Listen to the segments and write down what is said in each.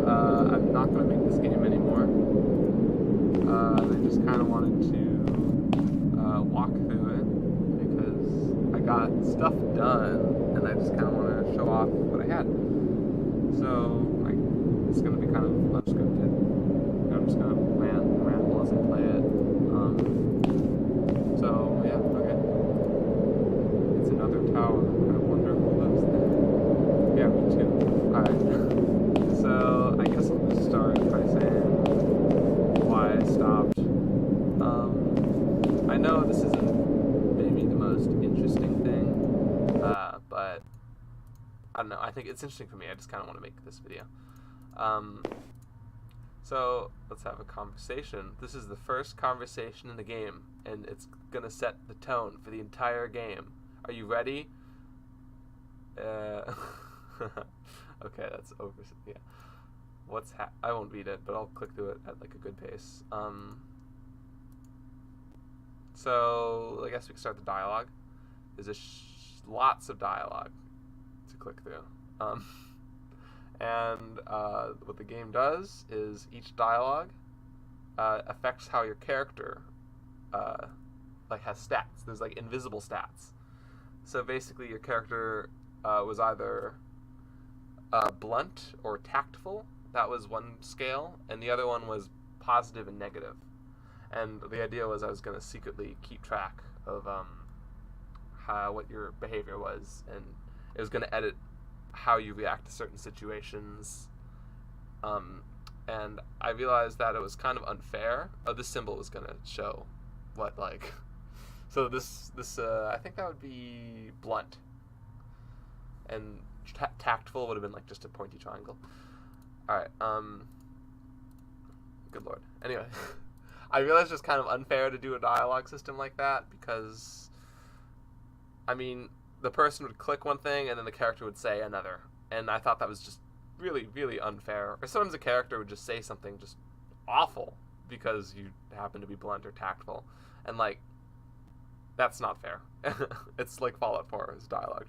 I'm not going to make this game anymore. I just kind of wanted to walk through it because I got stuff done and I just kind of want to show off what I had. So, like, it's going to be kind of unscripted. I'm just going to ramble as I play it. Yeah, okay. It's another tower. I wonder who lives there. Yeah, me too. Alright. So, I guess I'll just start by saying why I stopped. I know this isn't maybe the most interesting thing, but I don't know. I think it's interesting for me. I just kind of want to make this video. So let's have a conversation. This is the first conversation in the game, and it's gonna set the tone for the entire game. Are you ready? Okay, that's over. Yeah. I won't read it, but I'll click through it at like a good pace. So I guess we can start the dialogue. There's lots of dialogue to click through. And what the game does is each dialogue affects how your character like has stats. There's like invisible stats. So basically, your character was either blunt or tactful. That was one scale, and the other one was positive and negative. And the idea was I was going to secretly keep track of what your behavior was, and it was going to edit how you react to certain situations. And I realized that it was kind of unfair. Oh, this symbol was going to show what, like... So this I think that would be blunt. And tactful would have been like just a pointy triangle. Alright, good lord. Anyway, I realized it's kind of unfair to do a dialogue system like that because, I mean, the person would click one thing and then the character would say another. And I thought that was just really, really unfair. Or sometimes a character would just say something just awful because you happen to be blunt or tactful. And, like, that's not fair. It's like Fallout 4's dialogue.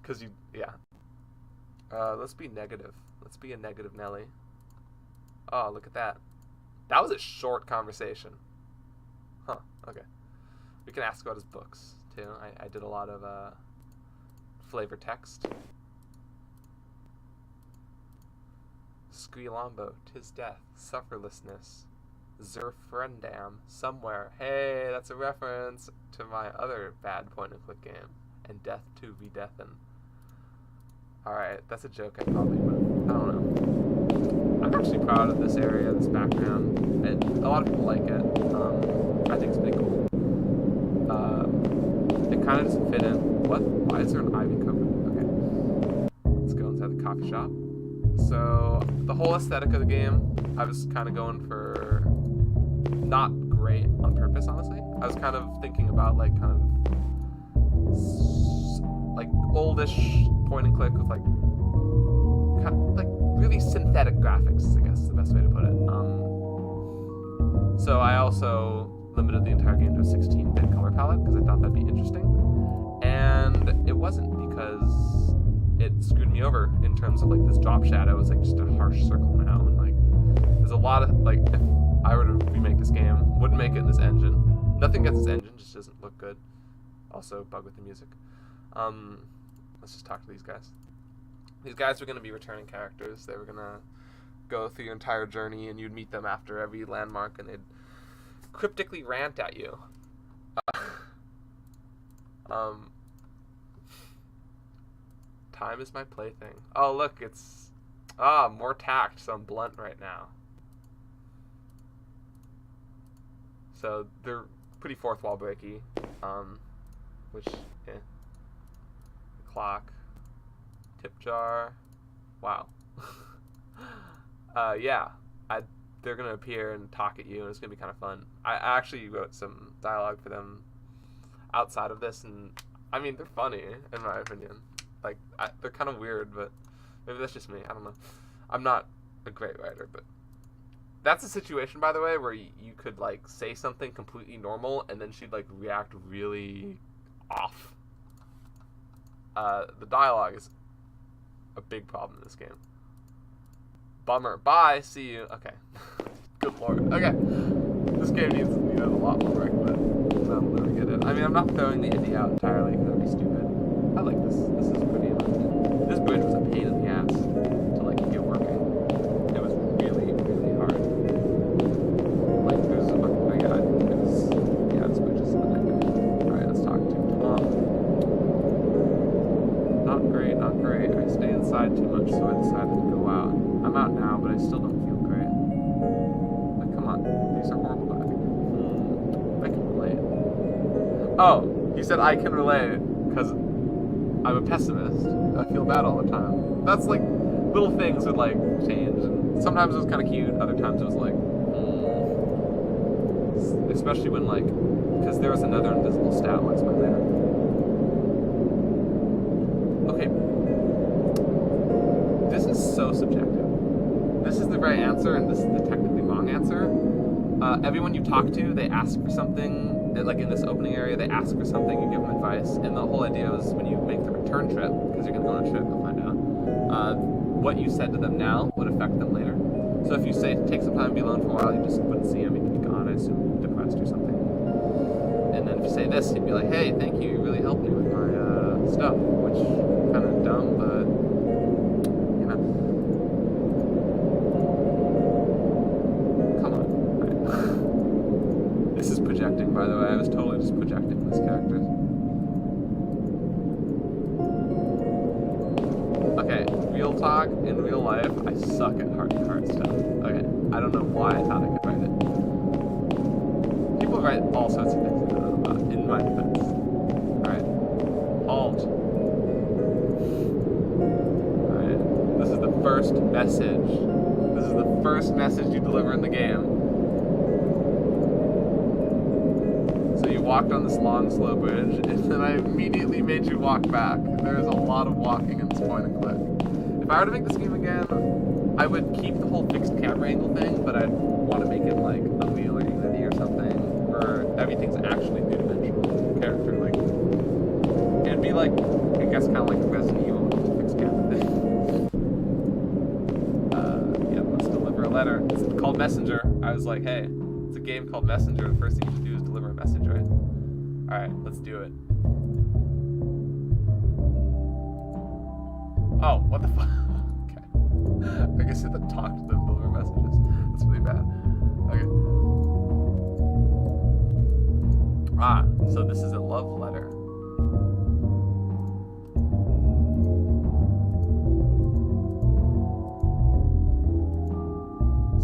Because yeah. Let's be negative. Let's be a negative Nelly. Oh, look at that. That was a short conversation. Huh, okay. We can ask about his books, too. I did a lot of flavor text. Squilombo, 'tis death, sufferlessness, Zerfrendam, somewhere. Hey, that's a reference to my other bad point-and-click game. And Death to be Deathin'. Alright, that's a joke I probably would. I don't know. I'm actually proud of this area, this background. And a lot of people like it. I think it's pretty cool. It kind of doesn't fit in. What? Why is there an ivy cover? Okay. Let's go inside the coffee shop. So, the whole aesthetic of the game, I was kind of going for not great on purpose, honestly. I was kind of thinking about like kind of like oldish point and click with like kind of like really synthetic graphics, I guess is the best way to put it. So I also limited the entire game to a 16-bit color palette because I thought that'd be interesting, and it wasn't because it screwed me over in terms of like this drop shadow is like just a harsh circle now, and like there's a lot of like if I were to remake this game, wouldn't make it in this engine. Nothing against this engine, just doesn't look good. Also, bug with the music. Let's just talk to these guys. These guys are going to be returning characters. They were going to go through your entire journey, and you'd meet them after every landmark, and they'd cryptically rant at you. Time is my plaything. Oh, look, it's... more tact, so I'm blunt right now. So, they're pretty fourth wall breaky. Which, yeah. Clock. Tip jar. Wow. Yeah. They're going to appear and talk at you, and it's going to be kind of fun. I actually wrote some dialogue for them outside of this, and, I mean, they're funny, in my opinion. Like, they're kind of weird, but maybe that's just me. I don't know. I'm not a great writer, but... That's a situation, by the way, where you could, like, say something completely normal, and then she'd, like, react really off. The dialogue is a big problem in this game. Bummer. Bye. See you. Okay. Good lord. Okay. This game needs a lot more work, but I'll never get it. I mean, I'm not throwing the indie out entirely because that'd be stupid. I like this. This is pretty amazing. This bridge was a pain in the ass to like get working. It was really, really hard. Like there's a this bridge is a nightmare. Alright, let's talk to Tom. Not great, not great. I stay inside too much, so I decided to go out. I'm out now, but I still don't feel great. Like, come on. These are horrible diving. I can relate. Oh, he said I can relate because I'm a pessimist. I feel bad all the time. That's like little things would like change. And sometimes it was kind of cute. Other times it was like, especially when like, because there was another invisible stat I'll explain later. Okay. This is so subjective. This is the right answer, and this is the technically wrong answer. Everyone you talk to, they ask for something. Like in this opening area, they ask for something, you give them advice, and the whole idea is when you make the return trip, because you're going to go on a trip, you'll find out, what you said to them now would affect them later. So if you say, take some time to be alone for a while, you just wouldn't see him, he'd be gone, I assume, depressed or something. And then if you say this, he'd be like, hey, thank you, you really helped me with my stuff, which kind of dumb, but, you know. Come on. Right. This is projecting, by the way. I was totally just projecting these characters. Okay, real talk, in real life, I suck at heart-to-heart stuff. Okay, I don't know why I thought I could write it. People write all sorts of things I don't know about, in my defense. Alright. Halt. Alright. This is the first message. This is the first message you deliver in the game. So you walked on this long, slow bridge, and then I immediately made you walk back. There is a lot of walking in this point and click. If I were to make this game again, I would keep the whole fixed camera angle thing, but I'd want to make it like Unreal or Unity or something, where everything's actually three-dimensional character. Like, it'd be like, I guess, kind of like Resident Evil with the fixed camera thing. Yeah, let's deliver a letter. It's called Messenger. I was like, hey, it's a game called Messenger. The first thing you should do is deliver a message, right? Alright, let's do it. Oh, what the fuck? Okay. I guess you have to talk to them, deliver messages. That's really bad. Okay. Ah, so this is a love letter.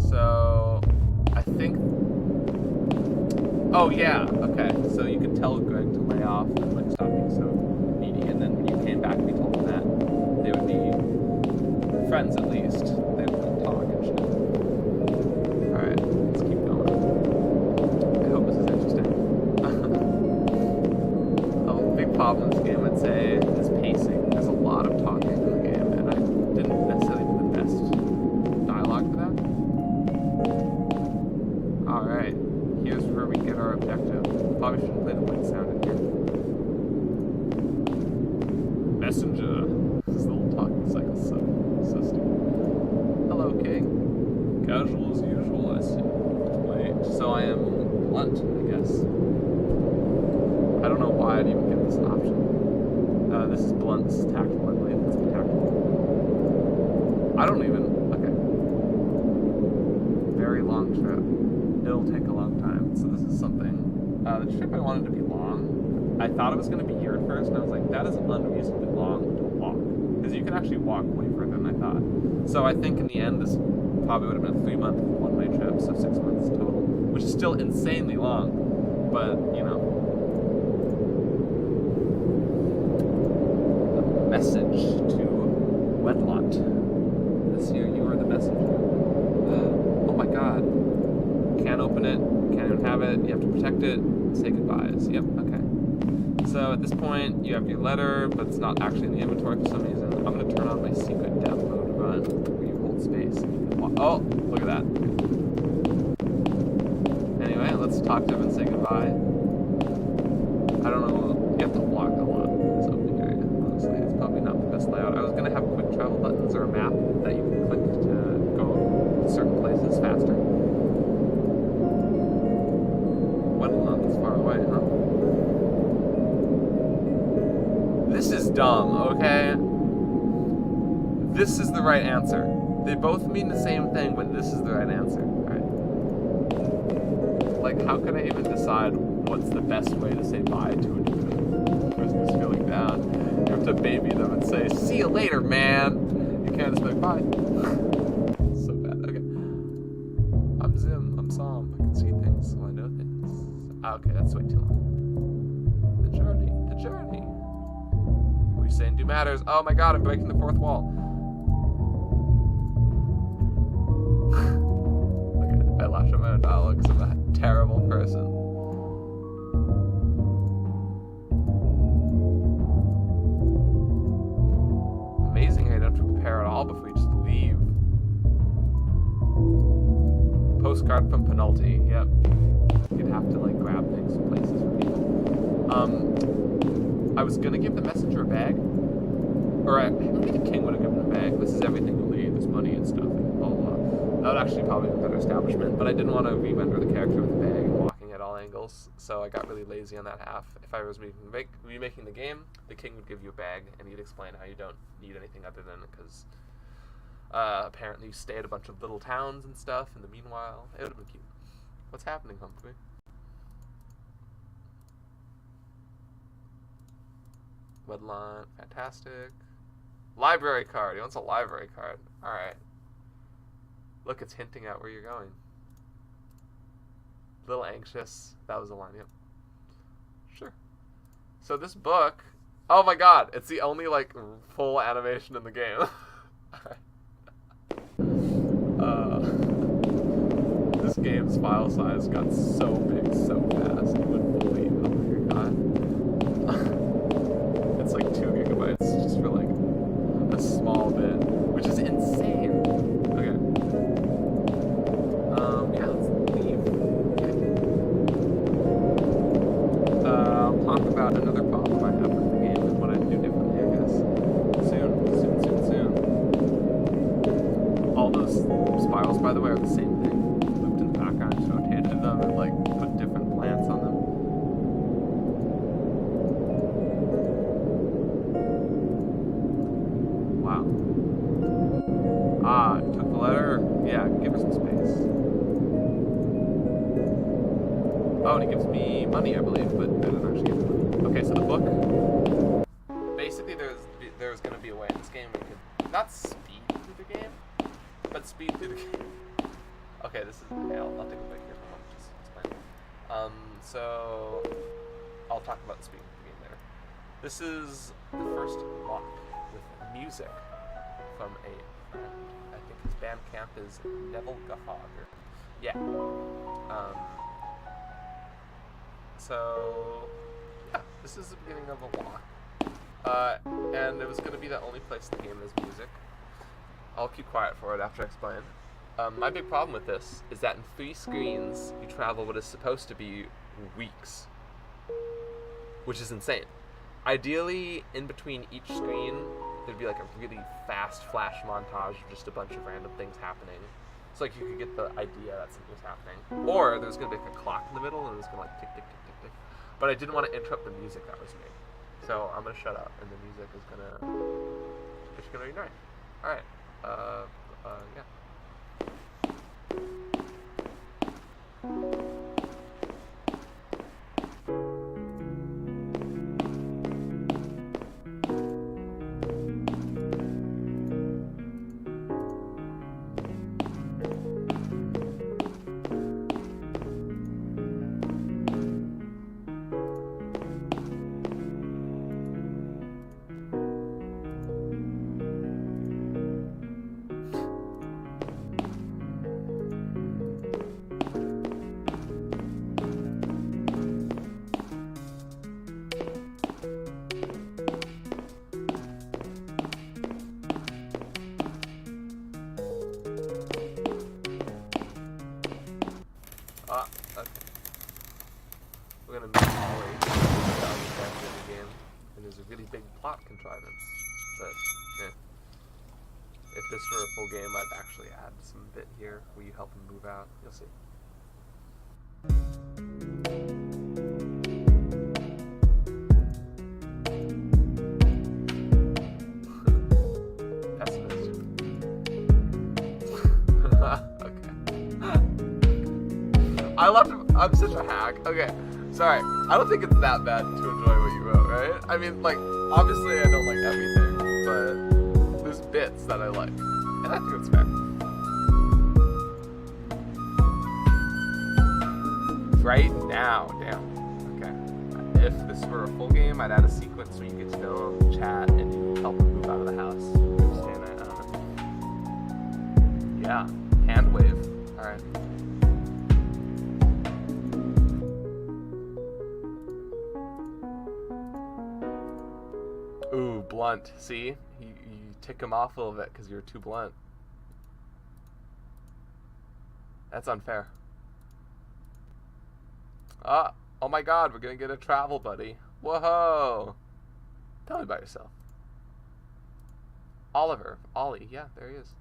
So, I think... Oh, yeah, okay. So you could tell Greg to lay off and like stop being so needy, and then when you came back and you told him that, they would be friends at least. They would like, talk and shit. Alright, let's keep going. I hope this is interesting. A big problem in this game, I'd say, is pacing. There's a lot of talking in the game, and I didn't necessarily do the best dialogue for that. Alright, here's where we get our objective. Probably shouldn't play the wind sound in here. Messenger. This little talking cycle so stupid. Hello, King. Casual as usual, I see. Wait, so I am blunt, I guess. I don't know why I'd even give this an option. This is blunt's tactful, I believe. Let's be tactful. I don't even... Okay. Very long trip. It'll take a long time. So this is something... the trip I wanted to be long. I thought it was going to be here at first, and I was like, that is unreasonably long to walk. Because you can actually walk way further than I thought. So I think in the end, this probably would have been a 3-month one-way trip, so 6 months total. Which is still insanely long. But, you know. A message to Wedlot. This year you are the messenger. Oh my god. Can't open it, can't even have it, you have to protect it, say goodbyes. Yep, okay. So at this point, you have your letter, but it's not actually in the inventory for some reason. I'm going to turn on my secret death mode run, where you hold space and you can walk. Oh, look at that. Anyway, let's talk to him and say goodbye. I don't know, you have to walk a lot in this opening area, honestly. It's probably not the best layout. I was going to have a quick travel button dumb, okay? This is the right answer. They both mean the same thing, but this is the right answer. Alright. Like, how can I even decide what's the best way to say bye to a person who's feeling down? You have to baby them and say, see you later, man! You can't just be like, bye. So bad. Okay. I'm Zim. I'm Psalm. I can see things, so I know things. Okay, that's way too long. The journey. The journey. What you saying do matters. Oh my god, I'm breaking the fourth wall. Okay, I lash at my own dialogue because I'm a terrible person. Amazing how you don't have to prepare at all before you just leave. Postcard from Penalty. Yep. You'd have to like grab things from places for people. I was gonna give the messenger a bag, or maybe the king would have given him a bag. This is everything you'll need. There's money and stuff. And blah, blah, blah. That would actually probably be a better establishment, but I didn't want to re-render the character with a bag and walking at all angles, so I got really lazy on that half. If I was remaking the game, the king would give you a bag, and he'd explain how you don't need anything other than it, because apparently you stay at a bunch of little towns and stuff in the meanwhile. It would have been cute. What's happening, Humphrey? Wedline, fantastic. Library card. He wants a library card. Alright. Look, it's hinting at where you're going. A little anxious. That was a line, yep. Sure. So this book... Oh my god! It's the only, like, full animation in the game. This game's file size got so big so fast. You wouldn't believe how big it got. It's like 2 gigabytes just for, like, a small bit. Which is insane. Okay. Yeah, let's leave. Okay. I'll talk about another problem I have with the game and what I'd do differently, I guess. Soon. All those spirals, by the way, are the same thing. Looped in the background, just rotated them and, like, put different plants on them. Wow. Ah, took the letter. Yeah, give her some space. Oh, and he gives me money, I believe, but I didn't actually give me money. Okay, so the book. Basically, there's going to be a way in this game where you could not speed through the game, but speed through the game. Okay, this is. Okay, I'll take a break here for a moment just to explain. So I'll talk about the speed of the game later. This is the first walk with music from a friend. I think his band camp is Neville Gaffog. Yeah. So yeah, this is the beginning of a walk. And it was going to be the only place in the game has music. I'll keep quiet for it after I explain. My big problem with this is that in 3 screens, you travel what is supposed to be weeks, which is insane. Ideally, in between each screen, there'd be like a really fast flash montage of just a bunch of random things happening. So like you could get the idea that something was happening. Or there's going to be like a clock in the middle and it's going to like tick, tick, tick, tick, tick. But I didn't want to interrupt the music that was made. So I'm going to shut up and the music is going to... It's going to be nice. Alright. Yeah. Okay. We're gonna meet Ollie, the character in the game, and there's a really big plot contrivance. But, yeah. If this were a full game, I'd actually add some bit here where you help him move out. You'll see. I'm such a hack. Okay, sorry. I don't think it's that bad to enjoy what you wrote, right? I mean, like, obviously I don't like everything, but there's bits that I like, and I think it's fair. Right now, damn. Okay. If this were a full game, I'd add a sequence where you get to know him, chat, and you help him move out of the house. Understand that? I don't know. Yeah. Hand wave. Alright. Ooh, blunt. See? You tick him off a little bit because you're too blunt. That's unfair. Oh my god, we're gonna get a travel buddy. Whoa! Tell me about yourself. Oliver. Ollie. Yeah, there he is.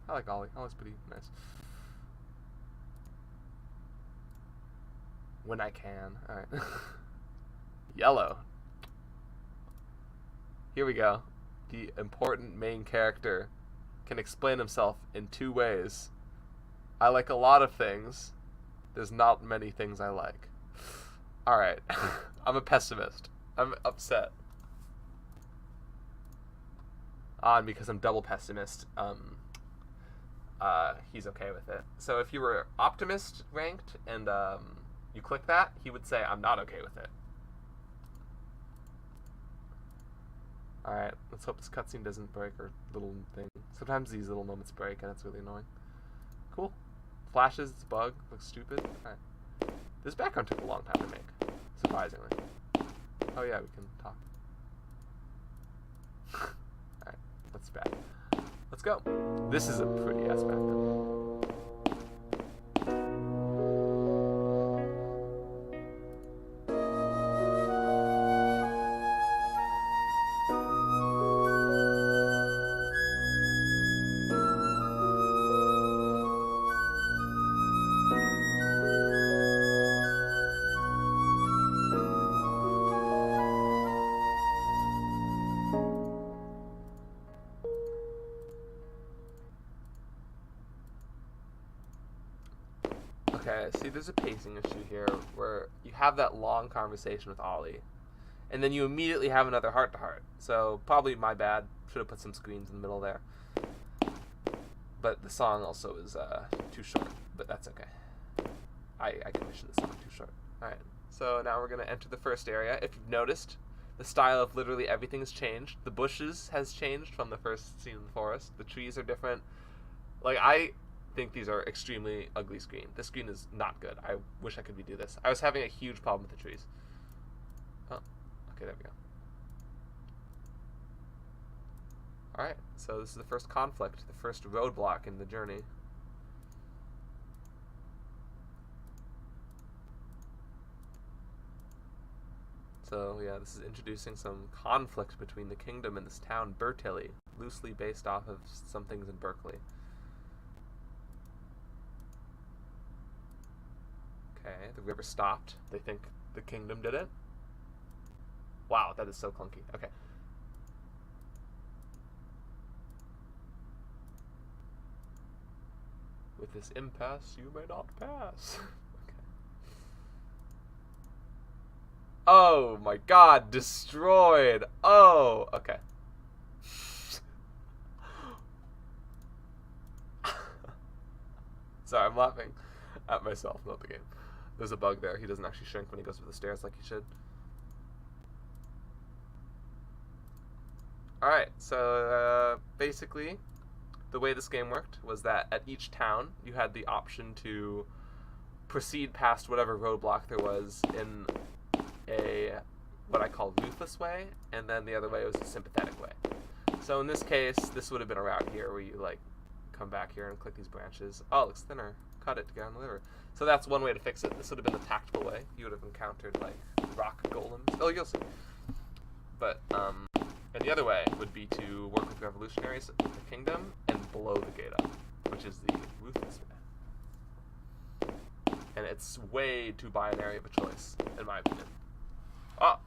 I like Ollie. Ollie's pretty nice. When I can. Alright. Yellow. Here we go. The important main character can explain himself in two ways. I like a lot of things. There's not many things I like. Alright. I'm a pessimist. I'm upset. And because I'm double pessimist, he's okay with it. So if you were optimist ranked and you click that, he would say, I'm not okay with it. Alright, let's hope this cutscene doesn't break or little thing. Sometimes these little moments break and it's really annoying. Cool. Flashes, it's a bug, looks stupid. Alright. This background took a long time to make, surprisingly. Oh yeah, we can talk. Alright, that's bad. Let's go. This is a pretty ass background. Okay, see, there's a pacing issue here where you have that long conversation with Ollie, and then you immediately have another heart-to-heart. So, probably my bad. Should have put some screens in the middle there. But the song also is too short, but that's okay. I commissioned the song too short. Alright, so now we're going to enter the first area. If you've noticed, the style of literally everything has changed. The bushes has changed from the first scene in the forest. The trees are different. Like, I think these are extremely ugly screen. This screen is not good. I wish I could redo this. I was having a huge problem with the trees. Oh, okay, there we go. Alright, so this is the first conflict, the first roadblock in the journey. So yeah, this is introducing some conflict between the kingdom and this town, Bertilly, loosely based off of some things in Berkeley. Okay, the river stopped. They think the kingdom did it. Wow, that is so clunky. Okay. With this impasse, you may not pass. Okay. Oh my god, destroyed. Oh, okay. Sorry, I'm laughing at myself, not the game. There's a bug there. He doesn't actually shrink when he goes up the stairs like he should. Alright, so basically, the way this game worked was that at each town, you had the option to proceed past whatever roadblock there was in a, what I call ruthless way, and then the other way was a sympathetic way. So in this case, this would have been a route here where you, like, come back here and click these branches. Oh, it looks thinner. Cut it to get on the river. So that's one way to fix it. This would have been the tactical way. You would have encountered, like, rock golems. Oh, you'll see. But, and the other way would be to work with revolutionaries with the kingdom and blow the gate up, which is the ruthless way. And it's way too binary of a choice, in my opinion. Oh,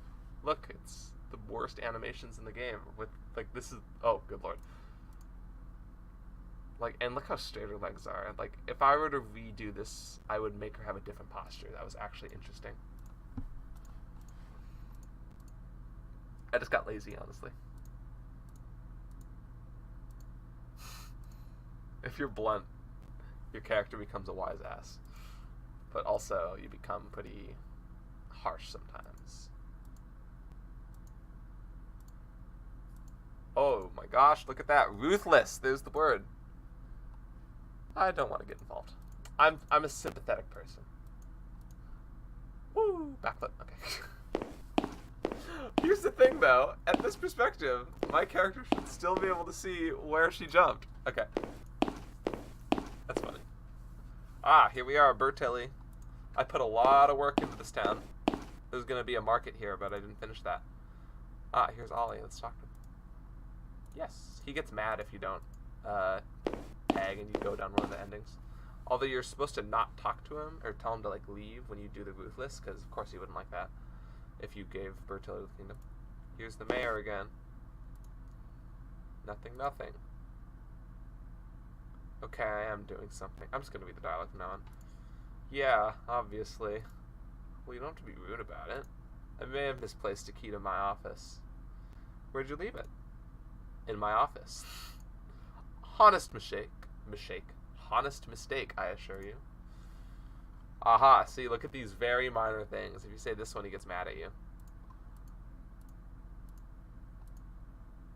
look, it's the worst animations in the game. With, like, this is, oh, good lord. Like, and look how straight her legs are. Like, if I were to redo this, I would make her have a different posture. That was actually interesting. I just got lazy, honestly. If you're blunt, your character becomes a wise ass. But also, you become pretty harsh sometimes. Oh my gosh, look at that. Ruthless. There's the word. I don't want to get involved. I'm a sympathetic person. Woo! Backflip. Okay. Here's the thing, though. At this perspective, my character should still be able to see where she jumped. Okay. That's funny. Ah, here we are, Bertilli. I put a lot of work into this town. There's going to be a market here, but I didn't finish that. Ah, here's Ollie. Let's talk to him. Yes, he gets mad if you don't tag and you go down one of the endings. Although you're supposed to not talk to him or tell him to like leave when you do the Ruthless, because of course he wouldn't like that if you gave Bertilli the kingdom. Here's the mayor again. Nothing, nothing. Okay, I am doing something. I'm just going to read the dialogue from now on. Yeah, obviously. Well, you don't have to be rude about it. I may have misplaced a key to my office. Where'd you leave it? In my office. Honest mistake. Honest mistake, I assure you. Aha, see, look at these very minor things. If you say this one, he gets mad at you.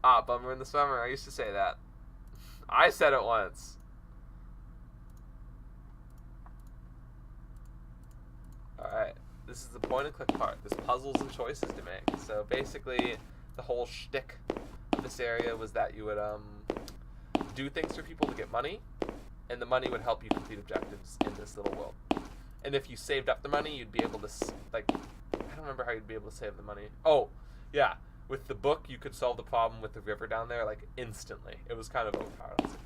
Ah, bummer in the summer. I used to say that. I said it once. Alright, this is the point and click part. There's puzzles and choices to make. So basically, the whole shtick of this area was that you would do things for people to get money, and the money would help you complete objectives in this little world. And if you saved up the money, you'd be able to, like, I don't remember how you'd be able to save the money. Oh, yeah, with the book, you could solve the problem with the river down there, like, instantly. It was kind of overpowered, honestly.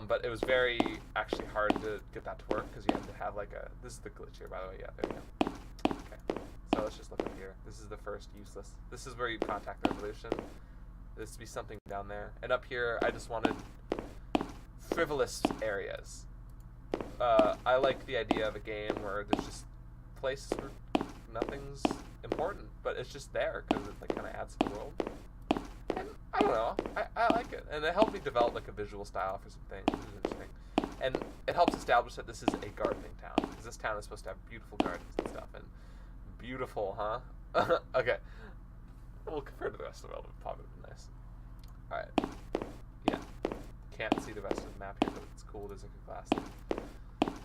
But it was very, actually, hard to get that to work, because you had to have, like, this is the glitch here, by the way. Yeah, there we go. Okay, so let's just look up here. This is the first useless. This is where you contact the Revolution. This would be something down there. And up here, I just wanted frivolous areas. I like the idea of a game where there's just places where nothing's important, but it's just there, because it, like, kind of adds to the world. And I don't know, I like it, and it helped me develop like a visual style for some things. This is interesting, and it helps establish that this is a gardening town, because this town is supposed to have beautiful gardens and stuff. And beautiful, huh? Okay, well, compared to the rest of the world, it would probably be nice. All right, yeah, can't see the rest of the map here, but it's cool. There's like a glass thing.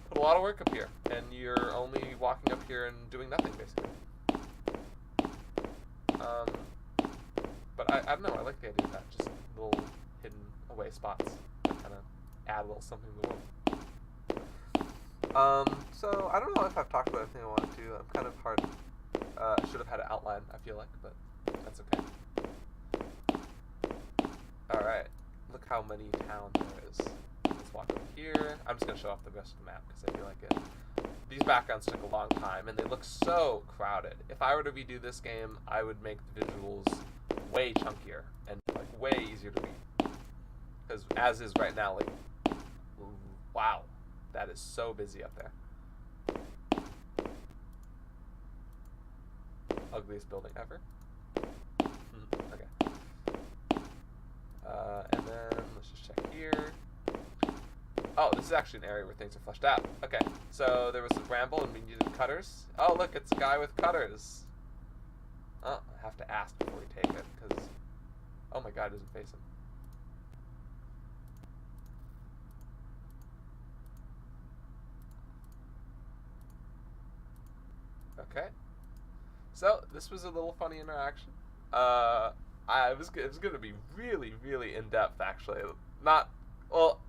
Put a lot of work up here, and you're only walking up here and doing nothing basically. But I don't know, I like the idea of that, just little hidden away spots that kind of add a little something to the world. So I don't know if I've talked about everything I wanted to. I'm kind of hard. I should have had an outline, I feel like, but that's okay. Alright, look how many towns there is. Let's walk over here. I'm just going to show off the rest of the map because I feel like it. These backgrounds took a long time, and they look so crowded. If I were to redo this game, I would make the visuals way chunkier and like way easier to read. Because as is right now, like, wow, that is so busy up there. Ugliest building ever. Okay. And then let's just check here. Oh, this is actually an area where things are fleshed out. Okay, so there was a bramble and we needed cutters. Oh, look, it's a guy with cutters. Oh, I have to ask before we take it, because, oh my god, it doesn't face him. Okay. So, this was a little funny interaction. It was going to be really, really in-depth, actually. Not, well,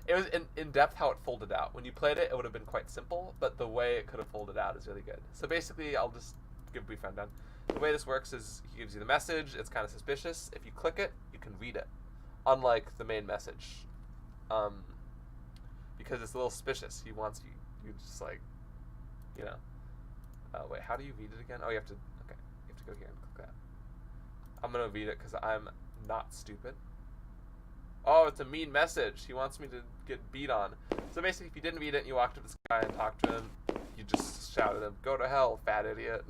it was in-depth how it folded out. When you played it, it would have been quite simple, but the way it could have folded out is really good. So basically, I'll just give a brief rundown. The way this works is he gives you the message. It's kind of suspicious. If you click it, you can read it, unlike the main message, because it's a little suspicious. He wants you just like, you know. Wait, how do you read it again? Oh, you have to. Okay, you have to go here and click that. I'm gonna read it because I'm not stupid. Oh, it's a mean message. He wants me to get beat on. So basically, if you didn't read it and you walked up to this guy and talked to him, you just shout at him, "Go to hell, fat idiot."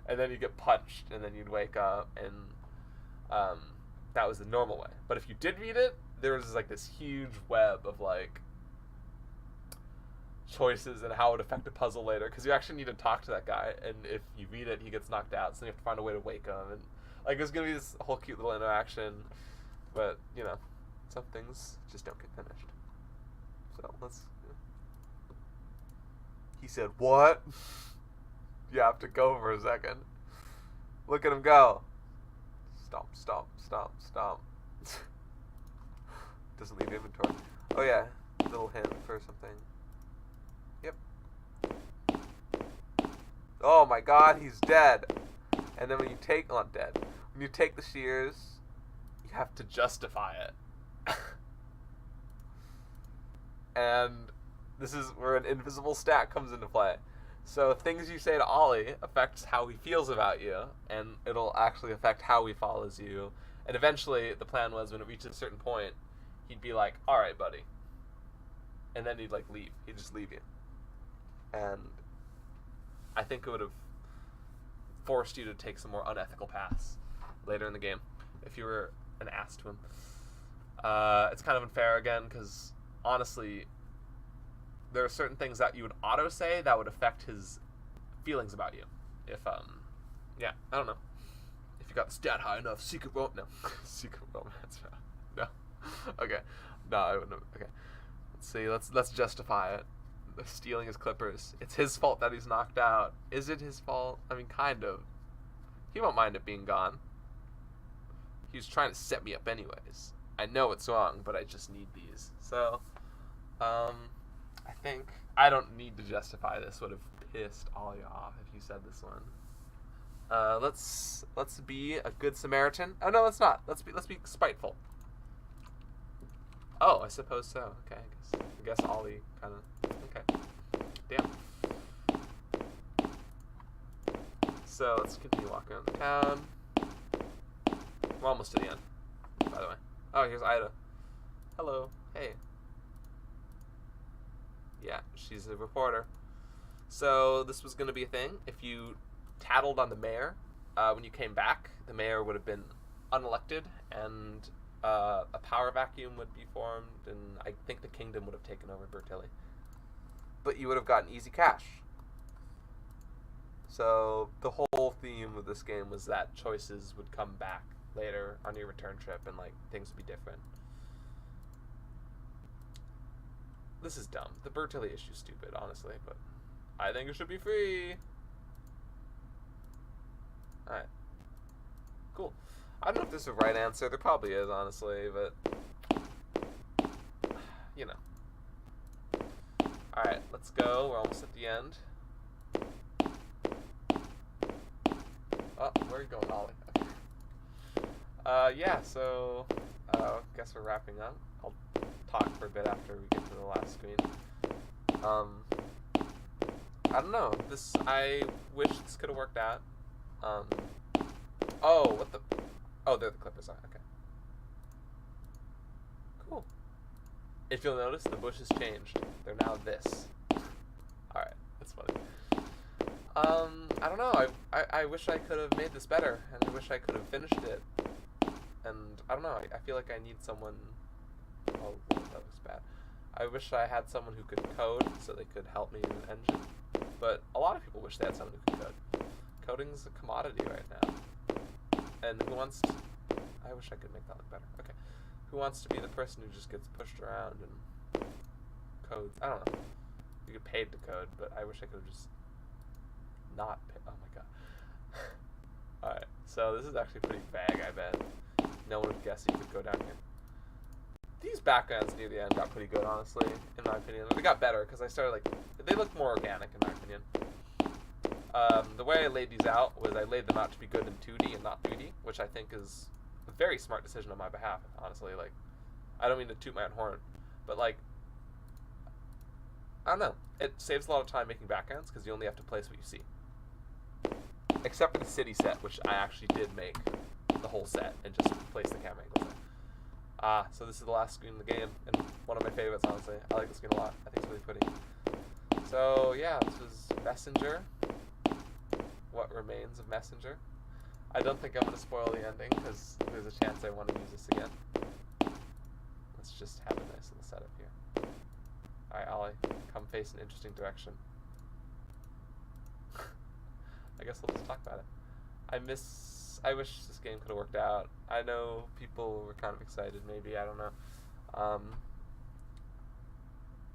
And then you get punched, and then you'd wake up, and that was the normal way. But if you did read it, there was like this huge web of like choices and how it would affect a puzzle later, because you actually need to talk to that guy, and if you read it, he gets knocked out, so you have to find a way to wake him, and like there's gonna be this whole cute little interaction, but you know, some things just don't get finished. So let's. He said, "What?" You have to go for a second. Look at him go. Stomp, stomp, stomp, stomp. Doesn't leave inventory. Oh yeah, little hint for something. Yep. Oh my god, he's dead. And then when you take, not dead, when you take the shears, you have to justify it. And this is where an invisible stat comes into play. So things you say to Ollie affects how he feels about you, and it'll actually affect how he follows you. And eventually, the plan was when it reaches a certain point, he'd be like, "All right, buddy," and then he'd like leave. He'd just leave you. And I think it would have forced you to take some more unethical paths later in the game if you were an ass to him. It's kind of unfair again because honestly, there are certain things that you would auto say that would affect his feelings about you. If yeah, I don't know. If you got the stat high enough, secret romance. No. Okay. No, I wouldn't have. Okay. Let's see. Let's justify it. Stealing his clippers. It's his fault that he's knocked out. Is it his fault? I mean, kind of. He won't mind it being gone. He was trying to set me up anyways. I know it's wrong, but I just need these. So, I think I don't need to justify this. Would have pissed Ollie off if you said this one. Let's be a good Samaritan. Oh no, let's not. Let's be spiteful. Oh, I suppose so. Okay, I guess Ollie kind of. Okay. Damn. So let's continue walking around the town. We're almost to the end, by the way. Oh, here's Ida. Hello. Hey. Yeah, she's a reporter. So this was going to be a thing. If you tattled on the mayor, when you came back, the mayor would have been unelected, and a power vacuum would be formed, and I think the kingdom would have taken over Bertilli. But you would have gotten easy cash. So the whole theme of this game was that choices would come back later on your return trip, and like things would be different. This is dumb. The Bertilli issue is stupid, honestly, but I think it should be free. Alright. Cool. I don't know if there's a right answer. There probably is, honestly, but you know. Alright, let's go. We're almost at the end. Oh, where are you going, Ollie? Okay. Yeah, so guess we're wrapping up. I'll talk for a bit after we get to the last screen. I don't know. I wish this could have worked out. Oh, what the? Oh, there the clippers are. Okay. Cool. If you'll notice, the bushes changed. They're now this. Alright, that's funny. I don't know. I wish I could have made this better, and I wish I could have finished it. And I don't know. I feel like I need someone. Oh, that was bad. I wish I had someone who could code so they could help me in an engine. But a lot of people wish they had someone who could code. Coding's a commodity right now. And who wants to... I wish I could make that look better. Okay. Who wants to be the person who just gets pushed around and codes? I don't know. You get paid to code, but I wish I could have just not pay. Oh my god. Alright, so this is actually pretty vague, I bet. No one would guess you could go down here. These backgrounds near the end got pretty good, honestly, in my opinion. They got better, because I started, like, they looked more organic, in my opinion. The way I laid these out was I laid them out to be good in 2D and not 3D, which I think is a very smart decision on my behalf, honestly. Like, I don't mean to toot my own horn, but, like, I don't know. It saves a lot of time making backgrounds, because you only have to place what you see. Except for the city set, which I actually did make the whole set and just place the camera angles in. So this is the last screen in the game, and one of my favorites, honestly. I like this screen a lot. I think it's really pretty. So, yeah, this was Messenger. What remains of Messenger. I don't think I'm going to spoil the ending, because there's a chance I want to use this again. Let's just have a nice little setup here. Alright, Ollie, come face an interesting direction. I guess we'll just talk about it. I wish this game could have worked out. I know people were kind of excited, maybe, I don't know.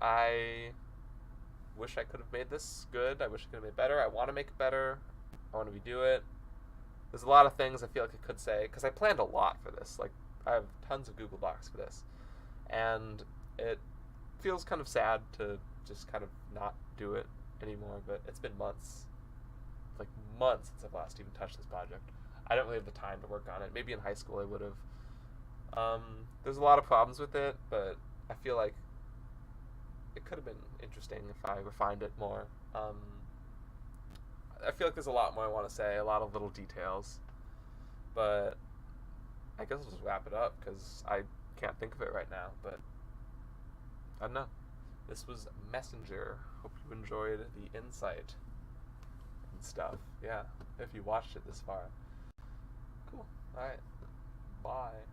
I wish I could have made this good. I wish I could have made it better. I want to make it better. I want to redo it. There's a lot of things I feel like I could say, because I planned a lot for this. Like, I have tons of Google Docs for this. And it feels kind of sad to just kind of not do it anymore, but it's been months. Like, months since I've last even touched this project. I don't really have the time to work on it. Maybe in high school I would have. There's a lot of problems with it, but I feel like it could have been interesting if I refined it more. I feel like there's a lot more I want to say, a lot of little details. But I guess I'll just wrap it up, because I can't think of it right now. But I don't know. This was Messenger. Hope you enjoyed the insight and stuff. Yeah, if you watched it this far. Cool. Alright. Bye.